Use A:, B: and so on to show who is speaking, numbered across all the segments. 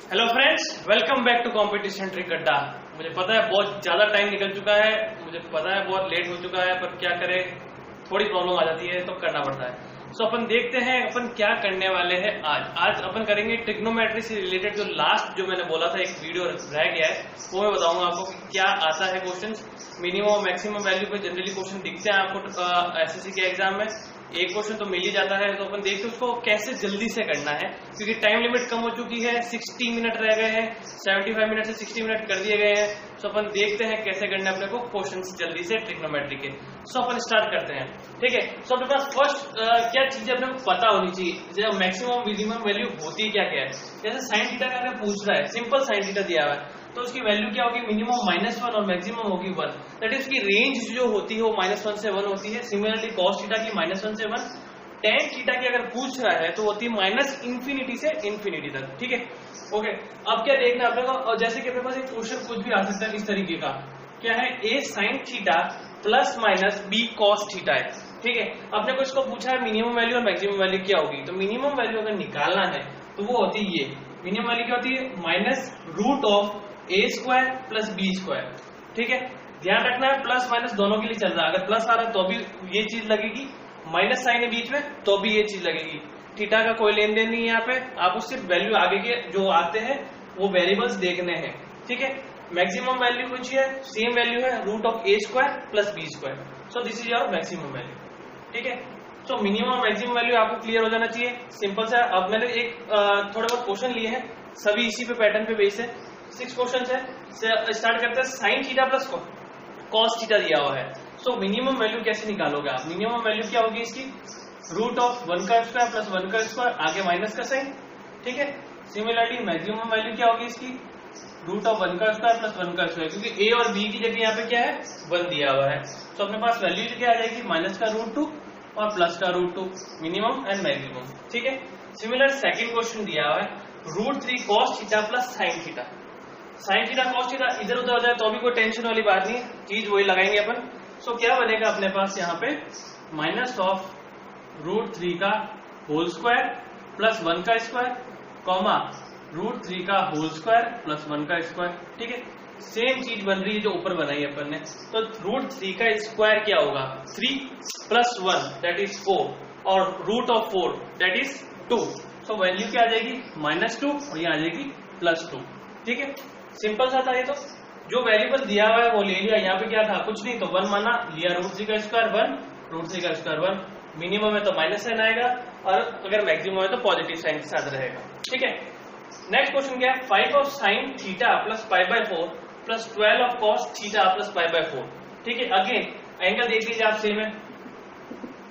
A: Hello friends, welcome back to competition trick Adda. मुझे पता है बहुत ज्यादा टाइम निकल चुका है, मुझे पता है बहुत लेट हो चुका है, पर क्या करें, थोड़ी प्रॉब्लम आ जाती है तो करना पड़ता है। सो अपन देखते हैं अपन क्या करने वाले हैं आज अपन करेंगे ट्रिग्नोमेट्री से रिलेटेड। जो लास्ट जो मैंने बोला था एक वीडियो रह गया है वो मैं बताऊंगा आपको कि क्या आता है क्वेश्चन। मिनिमम और मैक्सिमम वैल्यू पे जनरली क्वेश्चन दिखते हैं आपको एसएससी के एग्जाम में। एक क्वेश्चन तो मिल ही जाता है, तो अपन देखते हैं उसको कैसे जल्दी से करना है, क्योंकि टाइम लिमिट कम हो चुकी है। 60 मिनट रह गए हैं, 75 मिनट से 60 मिनट कर दिए गए हैं। सो अपन देखते हैं कैसे करना है अपने को क्वेश्चंस जल्दी से ट्रिग्नोमेट्री के। सो अपन स्टार्ट करते हैं, ठीक है। सो अपने पास फर्स्ट क्या चीजें अपने को पता होनी चाहिए, मैक्सिमम मिनिमम वैल्यू होती क्या क्या है। जैसे साइन थीटा का अगर पूछ रहा है, सिंपल साइन थीटा दिया हुआ है, तो उसकी वैल्यू क्या होगी, मिनिमम -1 और मैक्सिमम होगी 1। दैट इज उसकी रेंज जो होती है वो -1 से 1 होती है। सिमिलरली कॉस थीटा की -1 से 1। टेन थीटा की अगर पूछ रहा है तो होती है -∞ से इन्फिनिटी तक, ठीक है। ओके, अब क्या देखना अपने को, और जैसे कि अपने पास एक क्वेश्चन कुछ भी आ सकता है इस तरीके का, क्या है, a sin theta plus b cos theta है, ठीक है। अपने को इसको पूछा है मिनिमम वैल्यू और मैक्सिमम वैल्यू क्या होगी। तो मिनिमम वैल्यू अगर निकालना है तो वो होती है ये, मिनिमम वैल्यू क्या होती है, -√a² प्लस b², ठीक है। ध्यान रखना है प्लस माइनस दोनों के लिए चल रहा है। अगर प्लस आ रहा है तो भी ये चीज लगेगी, माइनस साइन है बीच में तो भी ये चीज लगेगी। थीटा का कोई लेन देन नहीं है यहाँ पे, आपको सिर्फ वैल्यू आगे के जो आते हैं वो वेरिएबल्स देखने हैं, ठीक है। मैक्सिमम वैल्यू कुछ है, सेम वैल्यू है √a² plus b²। So this is your maximum value, ठीक है। सो मिनिमम मैक्सिमम वैल्यू आपको क्लियर हो जाना चाहिए, सिंपल सा। अब मैंने एक थोड़े बहुत क्वेश्चन लिए हैं, सभी इसी पे पैटर्न पे बेस है। 6 क्वेश्चन है। स्टार्ट करते हैं। Sine theta plus cos theta दिया हुआ है। सो मिनिमम वैल्यू कैसे निकालोगे आप। मिनिमम वैल्यू क्या होगी इसकी, √1² प्लस 1², आगे माइनस का साइन, ठीक है। सिमिलरली मैक्सिमम वैल्यू क्या होगी इसकी, √1² प्लस 1², क्योंकि a और b की जगह यहाँ पे क्या है, 1 दिया हुआ है। तो अपने पास वैल्यू क्या आ जाएगी, माइनस का √2 और प्लस का √2, मिनिमम एंड मैक्सिमम, ठीक है। सिमिलर सेकंड क्वेश्चन दिया हुआ है, √3 cos theta plus sine theta. Sine theta cos theta इधर उधर हो जाए तो भी कोई टेंशन वाली बात नहीं है, चीज वही लगाएंगे अपन। सो क्या बनेगा अपने पास यहाँ पे, -√3 का होल स्क्वायर प्लस 1² कॉमा √3 का होल स्क्वायर प्लस 1², ठीक है। सेम चीज बन रही है जो ऊपर बनाई अपन ने। तो √3 का स्क्वायर क्या होगा, 3 + 1 दैट इज 4 और √4 दैट इज 2। सो वैल्यू क्या आ जाएगी, -2 और यहाँ आ जाएगी +2, ठीक है। सिंपल सा था ये। तो जो वेरिएबल दिया हुआ है वो ले लिया, यहाँ पे क्या था, कुछ नहीं, तो 1 माना, लिया √3 का स्क्वायर 1, √3 का स्क्वायर 1। मिनिमम है तो माइनस साइन आएगा, और अगर मैक्सिमम है तो पॉजिटिव साइन के साथ रहेगा, ठीक है। नेक्स्ट क्वेश्चन क्या है, 5 of sin theta plus π/4 plus 12 of cos theta plus π/4, ठीक है। अगेन एंगल देख लीजिए आप, सेम है,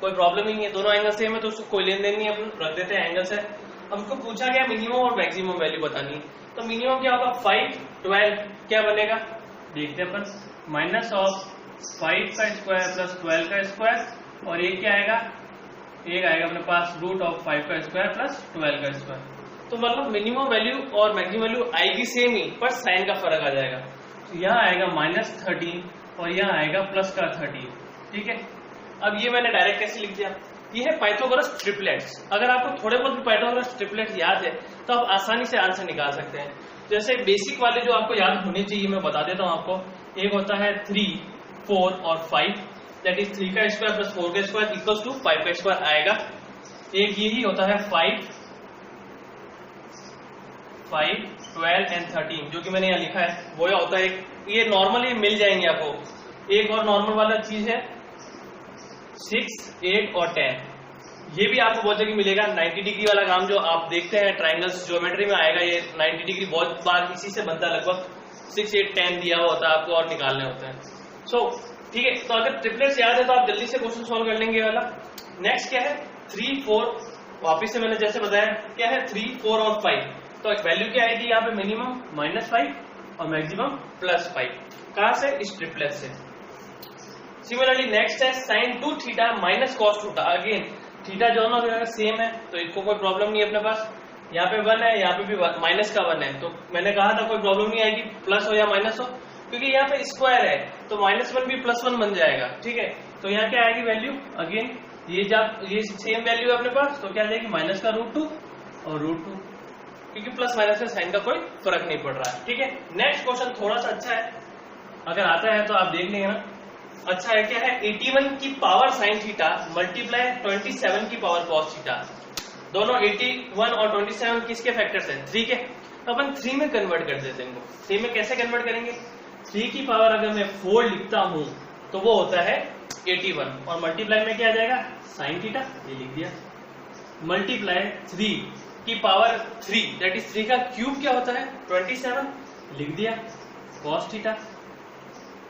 A: कोई प्रॉब्लम ही नहीं है, दोनों एंगल सेम है तो उसको कोई लेन देन नहीं है, अपन रख देते हैं एंगल से। अब उसको पूछा गया मिनिमम और मैक्सिमम वैल्यू बतानी है। तो मिनिमम क्या होगा, 5, 12 क्या बनेगा, देखते हैं अपन, -5 का स्क्वायर प्लस 12 का स्क्वायर, और एक क्या आएगा, एक आएगा अपने पास √5 का स्क्वायर प्लस 12 का स्क्वायर। तो मतलब मिनिमम वैल्यू और मैक्सिमम वैल्यू आएगी सेम ही, पर साइन का फर्क आ जाएगा। तो यहाँ आएगा -13 और यहाँ आएगा प्लस का 13, ठीक है। अब ये मैंने डायरेक्ट कैसे लिख दिया, ये है पाइथागोरस ट्रिपलेट्स। अगर आपको थोड़े बहुत भी पाइथागोरस ट्रिपलेट्स याद है तो आप आसानी से आंसर निकाल सकते हैं। जैसे बेसिक वाले जो आपको याद होने चाहिए मैं बता देता हूं आपको। एक होता है 3, 4 और 5, दैट इज 3 का स्क्वायर प्लस 4 का स्क्वायर इक्वल्स टू 5 का स्क्वायर आएगा। एक यही होता है 5, 12 एंड 13, जो कि मैंने यहाँ लिखा है वो होता है। ये नॉर्मली मिल जाएंगे आपको। एक और नॉर्मल वाला चीज है 6, 8 और 10, ये भी आपको बहुत जगह मिलेगा। 90 डिग्री वाला काम जो आप देखते हैं ट्राइंगल्स ज्योमेट्री में आएगा, ये 90 डिग्री बहुत बार इसी से बनता है, लगभग 6, 8, 10 दिया हुआ होता है आपको और निकालने होते हैं। सो ठीक है, तो अगर ट्रिपलेट्स याद है तो आप जल्दी से क्वेश्चन सॉल्व कर लेंगे वाला। नेक्स्ट क्या है, 3, 4, वापिस से मैंने जैसे बताया क्या है, 3, 4 और 5। तो वैल्यू क्या आएगी यहाँ पे, मिनिमम -5 और मैक्सिमम +5। कहां से, इस ट्रिपलेट से। सिमिलरली नेक्स्ट है sin 2 theta minus cos theta. Again theta दोनों जगह सेम है तो इसको कोई प्रॉब्लम नहीं है अपने पास। यहाँ पे 1 है, यहाँ पे भी माइनस का 1 है, तो मैंने कहा था कोई प्रॉब्लम नहीं आएगी, प्लस हो या माइनस हो, क्योंकि यहाँ पे स्क्वायर है तो -1 भी +1 बन जाएगा, ठीक है। तो यहाँ क्या आएगी वैल्यू, अगेन ये जब ये सेम वैल्यू है अपने पास तो क्या आ जाएगी, माइनस का √2 और √2, क्योंकि प्लस माइनस में साइन का कोई फर्क नहीं पड़ रहा है। ठीक है, नेक्स्ट क्वेश्चन थोड़ा सा अच्छा है, अगर आता है तो आप देख लेंगे ना। अच्छा है, क्या है, 81 की पावर साइन थीटा मल्टीप्लाई 27 की पावर कॉस थीटा। दोनों 81 और 27 किसके फैक्टर्स हैं? 3 के। तो अपन 3 में कन्वर्ट कर देते हैं इनको। 3 में कैसे कन्वर्ट करेंगे? 3 की पावर अगर मैं 4 लिखता हूं तो वो होता है 81 और मल्टीप्लाई में क्या आ जाएगा? साइन थीटा, ये लिख दिया। मल्टीप्लाई 3 की पावर 3 दैट इज 3 का क्यूब क्या होता है? 27, लिख दिया। Cos theta.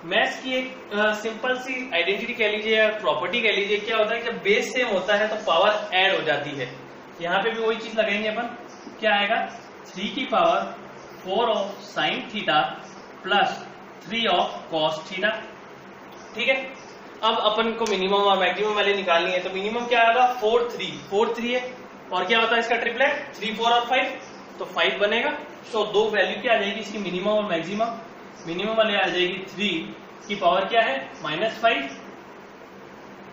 A: मैथ्स की एक सिंपल सी आइडेंटिटी कह लीजिए या प्रॉपर्टी कह लीजिए, क्या होता है जब बेस सेम होता है तो पावर ऐड हो जाती है। यहां पे भी वही चीज लगाएंगे अपन, क्या आएगा? 3 की power 4 of sine theta plus 3 of cos theta. ठीक है, अब अपन को मिनिमम और मैक्सिमम वैल्यू निकालनी है, तो मिनिमम क्या आएगा? 4 3 है, और क्या होता है इसका ट्रिपलेट? 3 4 और 5, तो 5 बनेगा। तो दो वैल्यू क्या आ जाएगी इसकी, मिनिमम और मैक्सिमम। मिनिमम वाले आ जाएगी 3 की पावर क्या है? -5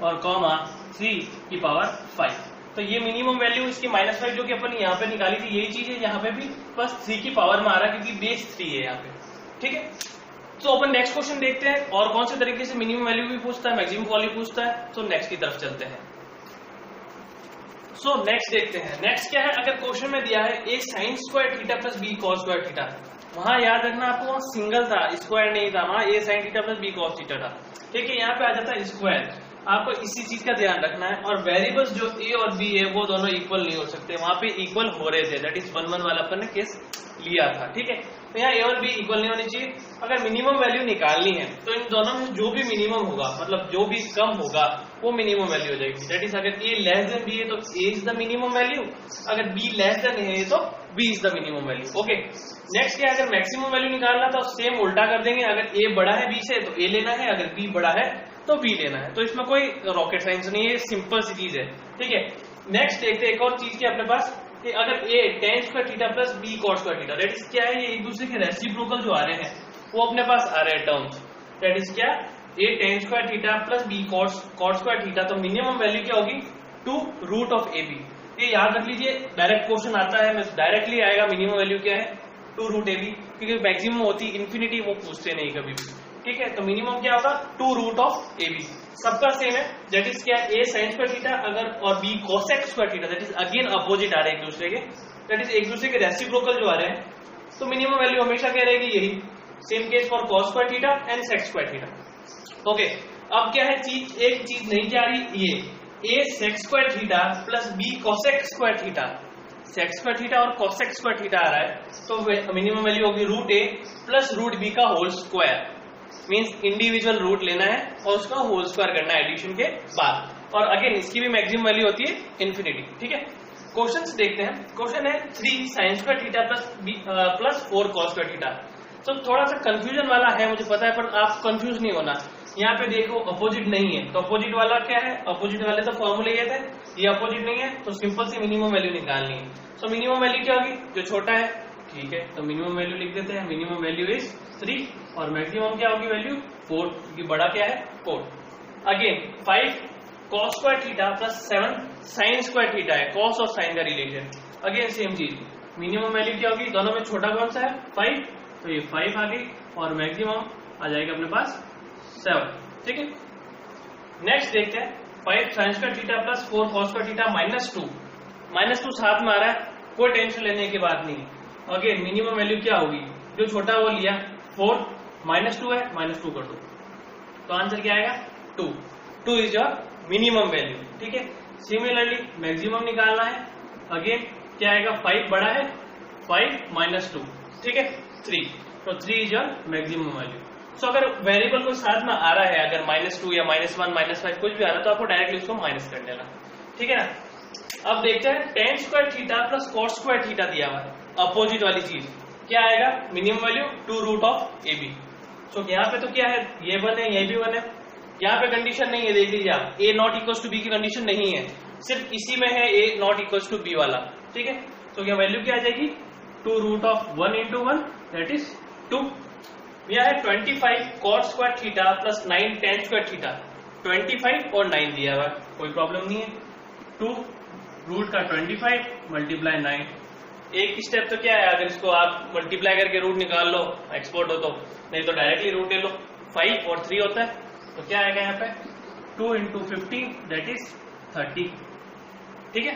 A: और कॉमा 3 की पावर 5। तो ये मिनिमम वैल्यू इसकी -5 जो कि अपन यहाँ पे निकाली थी, यही चीज है यहाँ पे भी, बस 3 की पावर में आ रहा है क्योंकि बेस 3 है यहाँ पे। ठीक है, तो अपन नेक्स्ट क्वेश्चन देखते हैं और कौन से तरीके से मिनिमम वैल्यू भी पूछता है, मैक्सिमम वैल्यू पूछता है। तो नेक्स्ट की तरफ चलते हैं। सो नेक्स्ट देखते हैं। नेक्स्ट क्या है, अगर क्वेश्चन में दिया है a sin square theta plus b cos square theta, वहां याद रखना आपको वहां सिंगल था, स्क्वायर नहीं था, वहां a sin theta plus b cos theta था। ठीक है, यहाँ पे आ जाता है स्क्वायर। आपको इसी चीज का ध्यान रखना है। और वेरिएबल्स जो a और b है वो दोनों इक्वल नहीं हो सकते, वहां पे इक्वल हो रहे थे, दैट इज 1 1 वाला अपन ने केस लिया था। ठीक है, तो यहाँ a और b इक्वल नहीं होनी चाहिए। अगर मिनिमम वैल्यू निकालनी है तो इन दोनों में जो भी मिनिमम होगा, मतलब जो भी कम होगा वो मिनिमम वैल्यू हो जाएगी। दैट इज अगर a लेस देन b है तो a is the minimum value, अगर b लेस देन a है तो b is the minimum value. Okay, next क्या, अगर मैक्सिमम वैल्यू निकालना तो सेम उल्टा कर देंगे। अगर a बड़ा है b से तो a लेना है, अगर b बड़ा है तो b लेना है। तो इसमें कोई रॉकेट साइंस नहीं है, सिंपल सी चीज है। ठीक है, नेक्स्ट देखते हैं एक और चीज की अपने पास, कि अगर a tan square theta plus b cos square theta, that is क्या है, ये एक दूसरे के रेसिप्रोकल जो आ रहे हैं वो अपने पास आ रहे हैं टर्म्स। दैट इज क्या, a tan square theta plus b cos square theta. तो मिनिमम वैल्यू क्या होगी? 2√ab। ये याद रख लीजिए, डायरेक्ट क्वेश्चन आता है, डायरेक्टली आएगा मिनिमम वैल्यू क्या है? 2√ab, क्योंकि मैक्सिमम होती इन्फिनिटी वो पूछते नहीं कभी भी। ठीक है, तो मिनिमम क्या होगा? 2√ab। सबका सेम है, दैट इज क्या, a sin स्क्वायर थीटा अगर और b cosec square theta, that is again opposite आ रहे हैं एक दूसरे के, दैट इज एक दूसरे के रेसिप्रोकल जो आ रहे हैं। तो मिनिमम वैल्यू हमेशा क्या रहेगी? यही। Same case for cos square theta and sec square theta. Okay, अब क्या है चीज, एक चीज नहीं क्या आ रही, ये a sec square theta plus b cosec square theta, sec square theta और cosec स्क्वायर थीटा आ रहा है, तो मिनिमम वैल्यू होगी √a प्लस √b का whole square. Means individual root लेना है और उसका होल स्क्वायर करना है एडिशन के बाद। और अगेन इसकी भी मैक्सिमम वैल्यू होती है इन्फिनिटी। ठीक है, क्वेश्चन देखते हैं। क्वेश्चन है 3 sin square theta plus 4 cos square theta. तो थोड़ा सा कंफ्यूजन वाला है मुझे पता है, पर आप कंफ्यूज नहीं होना। यहाँ पे देखो अपोजिट नहीं है, तो अपोजिट वाला क्या है, अपोजिट वाले तो फॉर्मूले ये थे, ये अपोजिट नहीं है तो सिंपल सी मिनिमम वैल्यू निकालनी है। तो मिनिमम वैल्यू क्या होगी? जो छोटा है, ठीक है, तो मिनिमम वैल्यू लिख देते हैं। मिनिमम वैल्यू इज 3 और मैक्सिमम क्या होगी वैल्यू? 4, क्योंकि बड़ा क्या है? 4। Again 5 cos square theta plus 7 sin square theta है, cos और sin का रिलेशन। अगेन सेम चीज, मिनिमम वैल्यू क्या होगी? दोनों में छोटा कौन सा है? 5, तो ये 5 आ गई और मैक्सिमम आ जाएगा अपने पास 7। ठीक है, नेक्स्ट देखते हैं 5 sin square theta plus 4 cos square theta -2 साथ में आ रहा है, कोई टेंशन लेने की बात नहीं। अगेन मिनिमम वैल्यू क्या होगी? जो छोटा वो लिया 4, -2 है, -2 कर दो, तो आंसर क्या आएगा? 2 इज योर मिनिमम वैल्यू। ठीक है, सिमिलरली मैक्सिमम निकालना है। अगेन क्या आएगा? 5 बड़ा है, 5 -2, ठीक है, 3, तो 3 इज योर मैक्सिमम वैल्यू। सो अगर वेरिएबल को साथ में आ रहा है, अगर -2 या -1 -5 कुछ भी आ रहा है, तो आपको डायरेक्टली उसको माइनस कर देना। ठीक है ना, अब देखते हैं tan square theta plus cos square theta दिया हुआ है, अपोजिट वाली चीज क्या आएगा? Minimum value 2√ab। सो यहाँ पे तो क्या है, ये 1 है, ये भी 1 है, यहाँ पे कंडीशन नहीं है, देख लीजिए आप, a not equals to b की कंडीशन नहीं है, सिर्फ इसी में है a not equals to b वाला। ठीक है, तो क्या वैल्यू क्या आ जाएगी? 2√1 × 1 दैट इज 2। यह है 25 cos square theta plus 9 tan square theta, 25 और 9 दिया हुआ है, कोई प्रॉब्लम नहीं है। 2 रूट का 25 मल्टीप्लाई 9 एक स्टेप तो क्या है, अगर इसको आप मल्टीप्लाई करके रूट निकाल लो एक्सपोर्ट हो तो, नहीं तो डायरेक्टली रूट ले लो। 5 और 3 होता है तो क्या आएगा यहाँ पे 2 इंटू 50 दैट इज 30। ठीक है,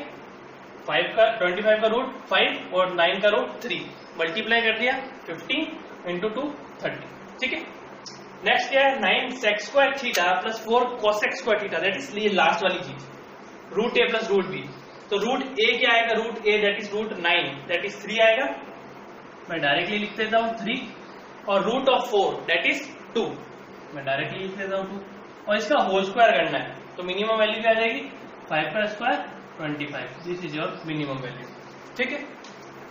A: 25 का रूट 5 और 9 का रूट 3 मल्टीप्लाई कर दिया 15 इंटू 2 30। ठीक है, नेक्स्ट क्या है 9 sec square theta plus 4 cosec square theta that is ये लास्ट वाली चीज root A plus root B. तो रूट ए क्या आएगा, root A that is root 9 that is 3 आएगा, मैं डायरेक्टली लिख देता हूं 3, और रूट ऑफ 4 दैट इज 2 मैं डायरेक्टली लिख देता हूं 2, और इसका होल स्क्वायर करना है तो मिनिमम वैल्यू क्या आ जाएगी 5 का square 25, this is your minimum value. ठीक है,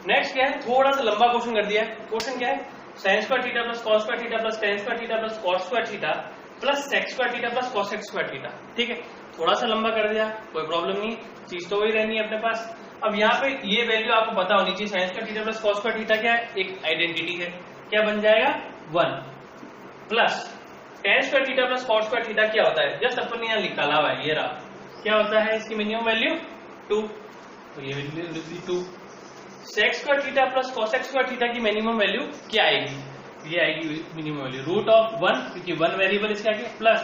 A: नेक्स्ट क्या है, थोड़ा सा लंबा क्वेश्चन कर दिया है। क्वेश्चन क्या है, sine square theta plus cos square theta plus tan square theta plus cos square theta plus sec square theta plus cosec square theta. ठीक है, थोड़ा सा लंबा कर दिया, कोई प्रॉब्लम नहीं, चीज तो वही रहनी है अपने पास। अब यहाँ पे ये वैल्यू आपको पता होनी चाहिए, sign square theta plus cos square theta क्या है, एक आइडेंटिटी है, क्या बन जाएगा 1 plus tan square theta plus cos square theta क्या होता है, जस्ट अपन ने यहाँ निकाला हुआ है, ये रहा, क्या होता है इसकी मिनिमम वैल्यू 2, तो ये value 2। Sec square theta plus cosec square theta की मिनिमम वैल्यू क्या आएगी, ये आएगी मिनिमम वैल्यू रूट ऑफ 1, क्योंकि 1 वेरिएबल इसका क्या, प्लस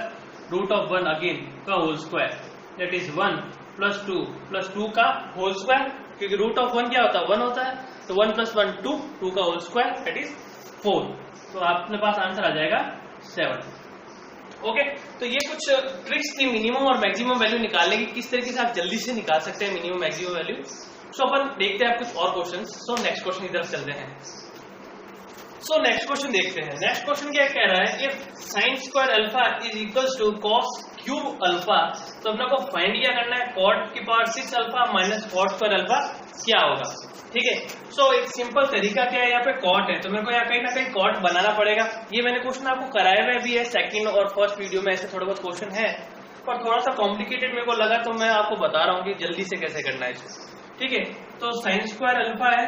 A: रूट ऑफ 1 अगेन का whole square that is 1 plus 2 का होल स्क्वायर, क्योंकि रूट ऑफ 1 क्या होता है 1 होता है, तो 1 प्लस 1 2 का होल स्क्वायर दैट इज 4। तो आपके पास आंसर आ जाएगा 7। ओके, तो ये कुछ ट्रिक्स थी मिनिमम और मैक्सिमम वैल्यू निकालने की, किस तरीके से आप जल्दी से निकाल सकते हैं मिनिमम मैक्सिमम वैल्यू। सो अपन देखते हैं कुछ और क्वेश्चंस। सो नेक्स्ट क्वेश्चन की तरफ चलते हैं। सो नेक्स्ट क्वेश्चन देखते हैं। नेक्स्ट क्वेश्चन क्या कह रहा है, if sine square alpha is equals to cos cube alpha, तो अपने को फाइंड क्या करना है, कॉट की power 6 alpha minus cot square alpha क्या होगा। ठीक है, सो एक सिंपल तरीका क्या है, यहाँ पे कॉट है तो मेरे को यहाँ कहीं ना कहीं कॉट बनाना पड़ेगा। ये मैंने क्वेश्चन आपको कराया हुआ भी है, सेकंड और फर्स्ट वीडियो में ऐसे थोड़े बहुत क्वेश्चन है, पर थोड़ा सा कॉम्प्लिकेटेड मेरे को लगा तो मैं आपको बता रहा हूँ कि जल्दी से कैसे करना है इसको। ठीक है, तो साइन स्क्वायर अल्फा है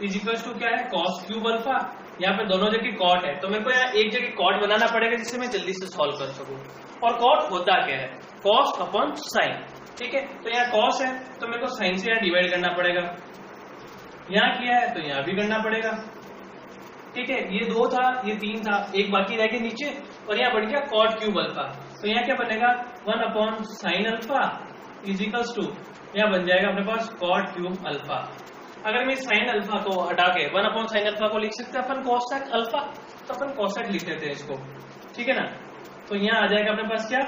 A: इज इक्वल्स टू क्या है कॉस क्यूब अल्फा, यहाँ पे दोनों जगह कॉट है तो मेरे को यहाँ एक जगह कॉट बनाना पड़ेगा जिससे मैं जल्दी से सॉल्व कर सकूं। और कॉट होता क्या है, कॉस अपॉन साइन। ठीक है, तो यहाँ कॉस है तो मेरे को साइन से यहाँ डिवाइड करना पड़ेगा, यहाँ किया है तो यहाँ भी करना पड़ेगा। ठीक है, ये 2 था, ये 3 था, एक बाकी रह गया नीचे, और यहाँ बढ़ गया कॉट क्यूब अल्फा, तो यहाँ क्या बनेगा 1 upon sine alpha is equals to, यहाँ बन जाएगा अपने पास कॉट क्यूब अल्फा। अगर मैं साइन अल्फा को हटा के 1 अपॉन साइन अल्फा को लिख सकते हैं अपन कोसेक अल्फा, तो अपन कोसेक लिख देते हैं इसको। ठीक है ना, तो यहाँ आ जाएगा अपने पास क्या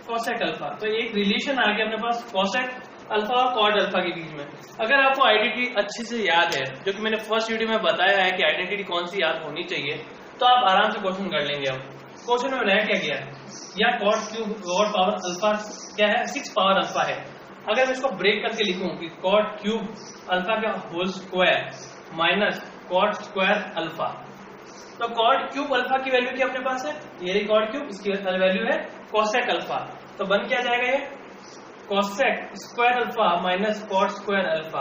A: कोसेक अल्फा, तो एक रिलेशन आ गया अपने पास कोसेक अल्फा और कॉट अल्फा के बीच में। अगर आपको आइडेंटिटी अच्छे से याद है, जो कि मैंने फर्स्ट वीडियो में बताया है कि आइडेंटिटी कौन सी याद होनी चाहिए, तो आप आराम से क्वेश्चन कर लेंगे। अब क्वेश्चन में बनाया क्या गया है, या cot cube cot power alpha क्या है 6 पावर अल्फा है। अगर मैं इसको ब्रेक करके लिखूं कि कॉट क्यूब अल्फा का whole square minus cot square alpha, तो कॉट क्यूब अल्फा की वैल्यू क्या अपने पास है, ये रही कॉट क्यूब, इसकी वैल्यू है कोसेक अल्फा, तो बन क्या जाएगा ये cosec square alpha minus cot square alpha,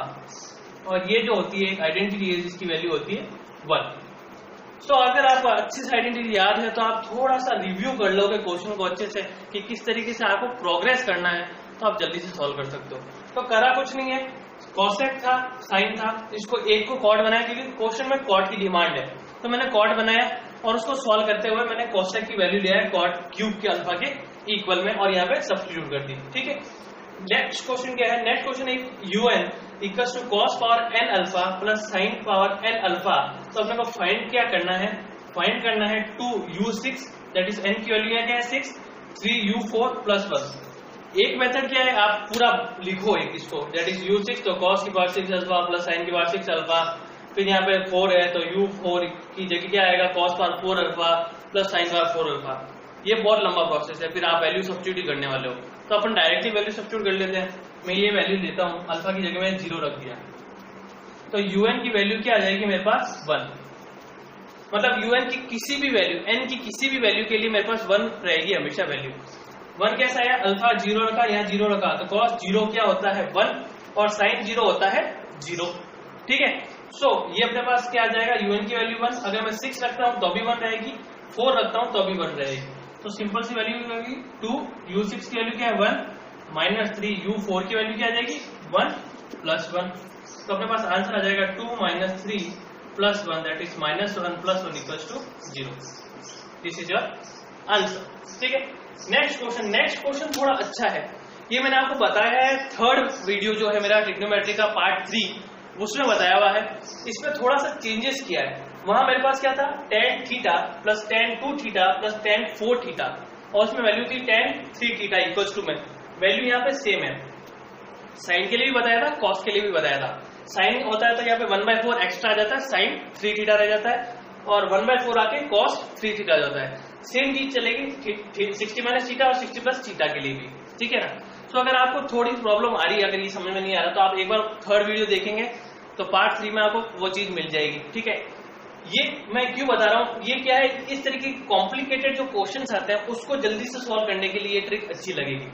A: और ये जो होती है एक आइडेंटिटी है जिसकी वैल्यू होती है 1। तो अगर आपको अच्छी से आइडेंटिटी याद है तो आप थोड़ा सा रिव्यू कर लोगे क्वेश्चन को अच्छे से कि किस तरीके से आपको प्रोग्रेस करना है, तो आप जल्दी से सॉल्व कर सकते हो। तो करा कुछ नहीं है, कोसेक था साइन था, इसको एक को कॉट बनाया क्योंकि क्वेश्चन में कॉट की डिमांड है, तो मैंने कॉट बनाया और उसको सॉल्व करते हुए मैंने कोसेक की वैल्यू लिया है कॉट क्यूब के अल्फा के इक्वल में, और यहाँ पे सब्स्टिट्यूट कर दी। ठीक है, नेक्स्ट क्वेश्चन क्या है, नेक्स्ट क्वेश्चन है un equals to cos power n alpha plus sine power n alpha, तो अपने को फाइंड क्या करना है, फाइंड करना है 2u6 दैट इज n की वैल्यू है क्या है 6, 3u4 प्लस 1। एक मेथड क्या है, आप पूरा लिखो एक इसको, दैट इज u6 तो कॉस की पावर 6 अल्फा प्लस साइन की पावर 6 अल्फा, फिर यहाँ पे 4 है तो u4 की जगह क्या आएगा cos power 4 alpha plus sine power 4 alpha. ये बहुत लंबा प्रोसेस है, फिर आप वैल्यू सब्स्टिट्यूट करने वाले हो, तो अपन डायरेक्टली वैल्यू सब्स्टिट्यूट कर लेते हैं। मैं ये वैल्यू लेता हूँ, अल्फा की जगह मैंने 0 रख दिया, तो un की वैल्यू क्या आ जाएगी मेरे पास 1, मतलब un की किसी भी वैल्यू, n की किसी भी वैल्यू के लिए मेरे पास 1 रहेगी हमेशा वैल्यू। 1 कैसा है, अल्फा 0 रखा, यहाँ 0 रखा, तो कॉस 0 क्या होता है 1 और साइन 0 होता है 0। ठीक है, सो ये अपने पास क्या आ जाएगा un की वैल्यू 1, अगर मैं 6 रखता हूँ तो भी 1 रहेगी, 4 रखता हूँ तो भी 1 रहेगी, तो सिंपल सी वैल्यू होगी 2u6 की वैल्यू क्या है 1 माइनस 3u4 की वैल्यू क्या आ जाएगी 1 प्लस 1। तो अपने पास आंसर आ जाएगा 2 - 3 + 1 that is -1 + 1 = 0। This is your answer. ठीक है, नेक्स्ट क्वेश्चन थोड़ा अच्छा है। ये मैंने आपको बताया है, थर्ड वीडियो जो है मेरा ट्रिग्नोमेट्री का पार्ट 3 उसमें बताया हुआ है। इसमें थोड़ा सा चेंजेस किया है। वहां मेरे पास क्या था, tan theta + tan 2 theta + tan 4 theta, और उसमें वैल्यू थी tan 3 थीटा इक्वल्स टू में। वैल्यू यहाँ पे सेम है। साइन के लिए भी बताया था, कॉस के लिए भी बताया था। साइन होता है तो यहाँ पे 1/4 एक्स्ट्रा आ जाता है, साइन 3 थीटा रह जाता है, और 1/4 आके कॉस 3 थीटा आ जाता है। सेम चीज चलेगी 60 - थीटा और 60 + थीटा के लिए भी। ठीक है ना। तो अगर आपको थोड़ी प्रॉब्लम आ रही है, अगर ये समझ में नहीं आ रहा, तो आप एक बार थर्ड वीडियो देखेंगे तो पार्ट 3 में आपको वो चीज मिल जाएगी। ठीक है, ये मैं क्यों बता रहा हूँ, ये क्या है, इस तरीके की कॉम्प्लिकेटेड जो क्वेश्चंस आते हैं उसको जल्दी से सॉल्व करने के लिए ये ट्रिक अच्छी लगेगी।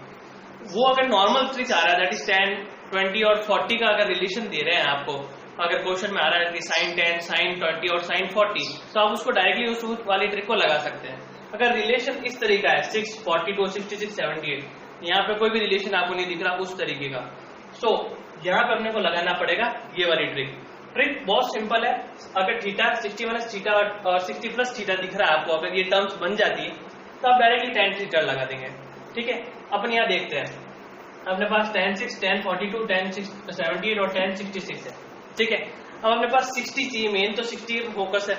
A: वो अगर नॉर्मल ट्रिक आ रहा है, दैट इज tan 20 और 40 का अगर रिलेशन दे रहे हैं आपको, अगर क्वेश्चन में आ रहा है कि sin 10, sin 20 और sin 40, तो आप उसको डायरेक्टली उस वाली ट्रिक को लगा सकते हैं। अगर रिलेशन इस तरीका है 6, 42, 66, 78, यहाँ पे कोई भी रिलेशन आपको नहीं दिख रहा उस तरीके का, सो यहाँ पे अपने को लगाना पड़ेगा ये वाली ट्रिक। ट्रिक बहुत सिंपल है। अगर थीटा 60 - थीटा और 60 + थीटा दिख रहा है आपको, अगर ये टर्म्स बन जाती है तो आप डायरेक्टली tan थीटा लगा देंगे। ठीक है, अपन यहाँ देखते हैं, अपने पास tan 6, tan 42, tan 78 और tan 66 है। ठीक है, अब अपने पास 60 चाहिए, मेन तो 60 फोकस है।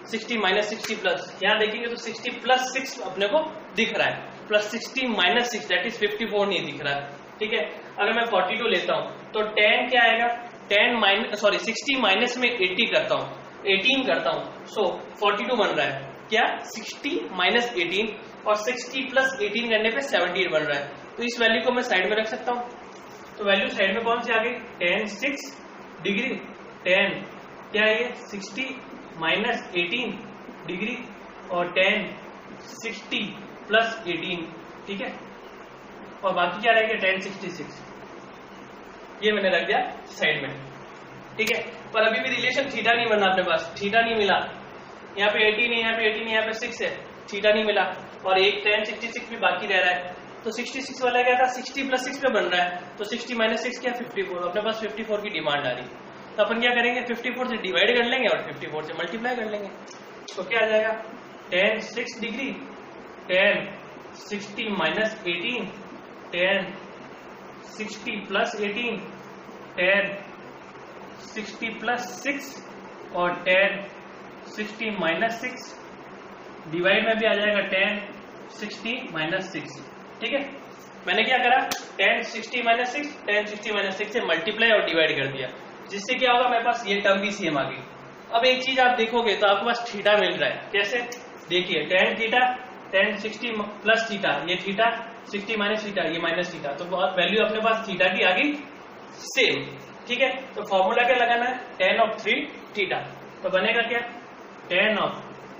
A: 60 - 60 प्लस, यहाँ देखेंगे तो 60 + 6 अपने को दिख रहा है, प्लस 60 - 6 दैट इज 54 नहीं दिख रहा है। ठीक है, अगर मैं 42 लेता हूँ तो tan क्या आएगा, 60 माइनस में 80 करता हूँ, 18 करता हूँ, सो 42 बन रहा है। क्या 60 - 18 और 60 + 18 करने पे 78 बन रहा है। तो इस वैल्यू को मैं साइड में रख सकता हूँ। तो वैल्यू साइड में कौन सी आ गई, tan 6 डिग्री, tan क्या है ये 60 - 18 डिग्री और tan 60 + 18। ठीक है, और बाकी क्या रहेगा tan 66, ये मैंने रख दिया साइड में। ठीक है, पर अभी भी रिलेशन थीटा नहीं बना, अपने पास थीटा नहीं मिला। यहाँ पे 18 है, यहाँ पे 18 है, यहाँ पे 6 है, थीटा नहीं मिला, और एक tan 66 भी बाकी रह रहा है। तो 66 वाला क्या था, 60 + 6 पे बन रहा है, तो 60 - 6 क्या 54, अपने पास 54 की डिमांड आ रही है। तो अपन क्या करेंगे, 54 से डिवाइड कर लेंगे और 54 से मल्टीप्लाई कर लेंगे। तो क्या आ जाएगा, tan 6 degree, tan 60 - 18, tan 60 + 18, tan 60 + 6 और tan 60 - 6 डिवाइड में भी आ जाएगा tan 60 - 6। ठीक है, मैंने क्या करा, tan 60 - 6 tan 60 - 6 से मल्टीप्लाई और डिवाइड कर दिया, जिससे क्या होगा, मेरे पास ये टर्म भी सेम आ गई। अब एक चीज आप देखोगे तो आपके पास थीटा मिल रहा है, कैसे, देखिए tan थीटा, tan 60 + थीटा, ये थीटा, 60 - थीटा, ये माइनस थीटा, तो वैल्यू अपने पास थीटा की आ गई सेम। ठीक है, तो फॉर्मूला क्या लगाना है, tan of 3 थीटा, तो बनेगा क्या, tan of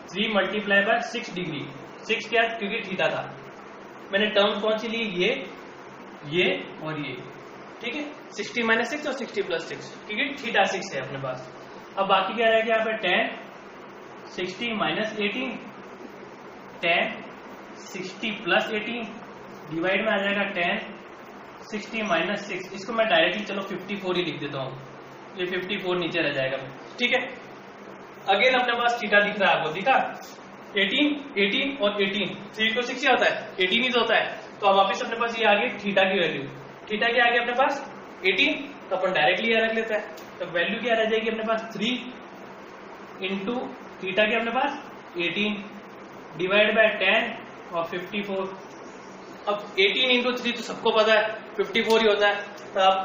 A: 3 × 6 डिग्री, 6 क्या, क्योंकि थीटा था। मैंने टर्म कौन सी ली, ये और ये। ठीक है, 60 - 6 और 60 + 6, क्योंकि थीटा 6 है अपने पास। अब बाकी क्या रहेगा यहाँ पे, tan 60 - 18, tan 60 + 18 डिवाइड में आ जाएगा tan 60 - 6। इसको मैं डायरेक्टली चलो 54 ही लिख देता हूँ, ये 54 नीचे रह जाएगा। ठीक है, अगेन अपने पास थीटा दिख रहा है आपको, दिखा 18 और 18, 3 तो 6 ही होता है, 18 ही तो होता है। तो अब वापिस अपने पास ये आ गई थीटा की वैल्यू, थीटा क्या आ गया अपने पास 18, तो अपन डायरेक्टली रख लेते हैं। तो वैल्यू क्या रह जाएगी अपने पास 3 × थीटा के अपने पास 18 डिवाइड बाय 10 और 54। अब 18 × 3 तो सबको पता है 54 ही होता है, तो आप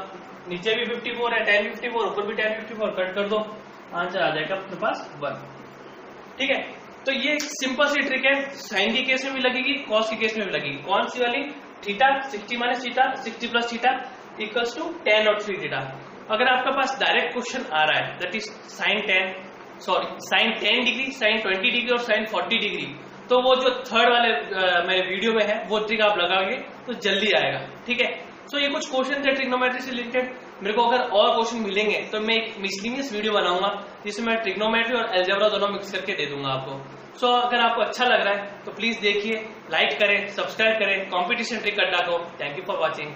A: नीचे भी 54 है, tan 54, ऊपर भी tan 54, कट कर दो, आंसर आ जाएगा अपने पास 1। ठीक है, तो ये एक सिंपल सी ट्रिक है, साइन के केस में भी लगेगी, कॉस के केस में भी लगेगी। कौन सी वाली, theta 60 - theta 60 + theta equals to tan और 3 थीटा। अगर आपके पास डायरेक्ट क्वेश्चन आ रहा है, that is sin 10 degree, sin 20 degree और sin 40 डिग्री, तो वो जो थर्ड वाले मेरे वीडियो में है वो ट्रिक आप लगाओगे तो जल्दी आएगा। ठीक है, सो ये कुछ क्वेश्चन थे ट्रिग्नोमेट्री से रिलेटेड। मेरे को अगर और क्वेश्चन मिलेंगे तो मैं एक मिसलिनियस वीडियो बनाऊंगा जिसमें मैं ट्रिग्नोमेट्री और अलजेब्रा दोनों मिक्स करके दे दूंगा आपको। सो अगर आपको अच्छा लग रहा है तो प्लीज देखिए, लाइक करें, सब्सक्राइब करें कंपटीशन ट्रिक अड्डा को। Thank you for watching.